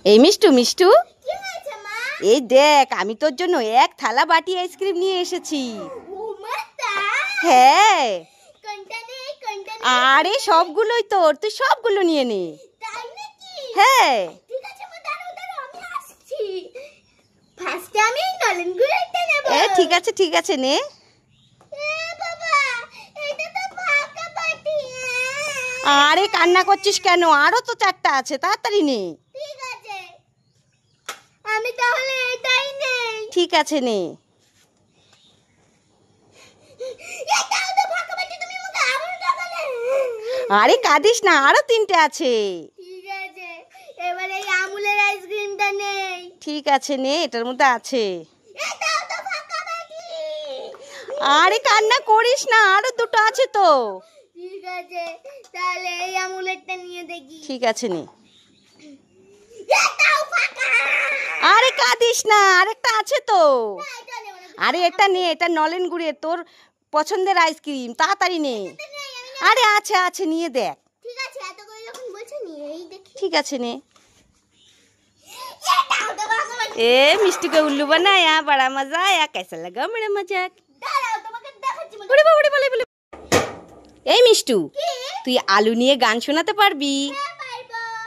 এই মিষ্টু মিষ্টু, এই দেখ আমি তোর জন্য এক থালা বাটি আইসক্রিম নিয়ে এসেছি। হ্যাঁ, আরে সবগুলোই তোর, তুই সবগুলো নিয়ে নে। হ্যাঁ ঠিক আছে ঠিক আছে, নে। আরে কান্না করছিস কেন? আরো তো 4টা আছে, তাড়াতাড়ি নে। আমি তাহলে এটাই নেই। ঠিক আছে নে। আরে কাঁদিস না, আরো 3টে আছে। ঠিক আছে, এবারে এই আমুলের আইসক্রিমটা নেই। ঠিক আছে নে, এটার মধ্যে আছে। আরে কান্না করিস না, আরো 2টো আছে তো। ঠিক আছে, তাহলে এই আমুলেরটা নিয়ে দেখি। ঠিক আছে নে। আরে কাঁদিস না, আরেকটা আছে তো। আরে এটা নে, এটা নলেন গুড়ের, তোর পছন্দের আইসক্রিম, তাড়াতাড়ি নে। আরে আছে আছে, নিয়ে দেখ। ঠিক আছে, এত করে যখন বলছো নিয়েই দেখি। ঠিক আছে নে। ए मिष्टी को उल्लू बनाया, बड़ा मजा आया, कैसा लगा मेरा मजाक? এই মিষ্টু, তুই আলু নিয়ে গান শোনাতে পারবি?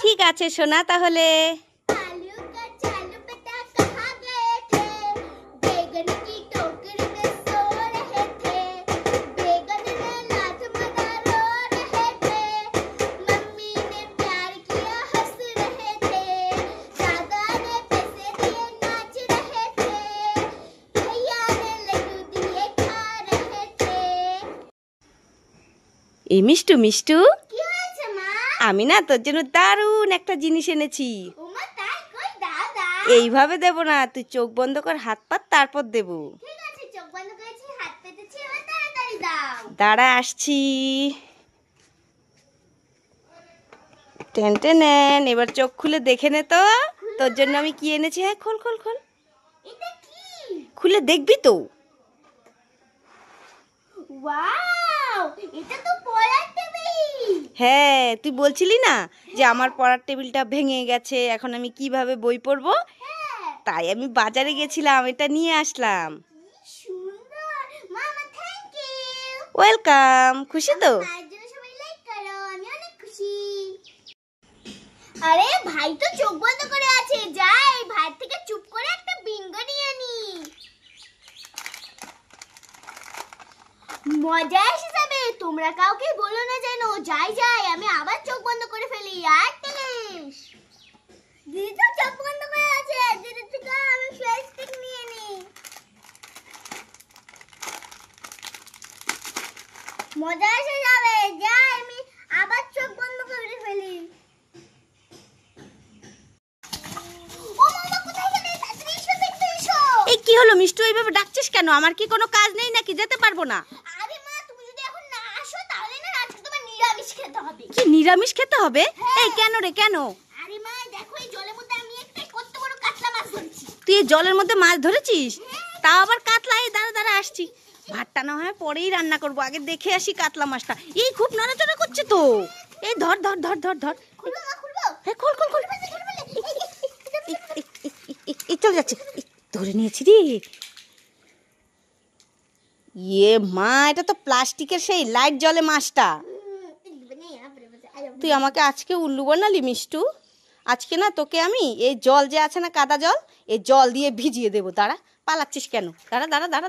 ঠিক আছে, শোনা তাহলে। এই মিষ্টু মিষ্টু, কি হয়েছে মা? আমি না তোর জন্য দারুণ একটা জিনিস এনেছি। ওমা তাই, কই দাও দাও। এইভাবে দেব না, তুই চোখ বন্ধ কর, হাত পাত, তারপর দেব। ঠিক আছে, চোখ বন্ধ করেছি, হাত পেতেছি, এবার তাড়াতাড়ি দাও। দাঁড়া আসছি। টেনটে নেন, এবার চোখ খুলে দেখে নে তো তোর জন্য আমি কি এনেছি। হ্যাঁ খোল খোল খোল, এটা কি? খুলে দেখবি তো। ওয়াও, এটা তো পড়ার টেবিল। হ্যাঁ, তুই বলছিলি না যে আমার পড়ার টেবিলটা ভেঙে গেছে, এখন আমি কিভাবে বই পড়বো। হ্যাঁ, তাই আমি বাজারে গেছিলাম, এটা নিয়ে আসলাম। কি সুন্দর। মামা থ্যাংক ইউ। ওয়েলকাম। খুশি তো? মায়ের জন্য সবাই লাইক করো, আমি অনেক খুশি। আরে ভাই তো চোখ বন্ধ করে আছে, যাই ভাই থেকে চুপ করে একটা বিঙ্গো নিয়ে নি। মজা এসে যাবে, তোমরা কাউকে বলো না যেন। যাই যাই, আমি আবার চোখ বন্ধ করে ফেলি। আর তেলিশ দিদি তো চোখ বন্ধ করে আছে, দিদি থেকে আমি ফেস স্টিক নিয়ে নি। মজা এসে যাবে, যাই আমি আবার চোখ বন্ধ করে ফেলি। ও মামা কোথায় গেলে? তাড়াতাড়ি এসো, দেখতে এসো। এই কি হলো মিষ্টু, এইভাবে ডাকছিস কেন? আমার কি কোনো কাজ নেই নাকি, যেতে পারবো না? আরে মা, তুমি যদি এখন না আসো তাহলে না আজকে তোমার নিরামিষ খেতে হবে। কি নিরামিষ খেতে হবে? এই কেন রে, কেন? আরে মা দেখো, এই জলের মধ্যে আমি একটা কত বড় কাতলা মাছ ধরেছি। তুই এই জলের মধ্যে মাছ ধরেছিস? তাও আবার কাতলা? এই দাঁড়া দাঁড়া আসছি। ভাতটা না হয় পরেই রান্না করবো, আগে দেখে আসি কাতলা মাছটা। এই খুব নড়াচড়া করছে তো। এই ধর ধর ধর ধর ধর। খুলবো মা, খুলবো। হ্যাঁ খোল খোল খোল। এই চলে যাচ্ছে, ধরে নিয়েছি রে। ইয়ে মা, এটা তো প্লাস্টিকের সেই লাইট জলে মাছটা। তুই আমাকে আজকে উল্লু বানালি মিষ্টু। আজকে না তোকে আমি এই জল যে আছে না, কাদা জল, এই জল দিয়ে ভিজিয়ে দেবো। দাঁড়া, পালাচ্ছিস কেন? দাঁড়া দাঁড়া দাঁড়া দাঁড়া।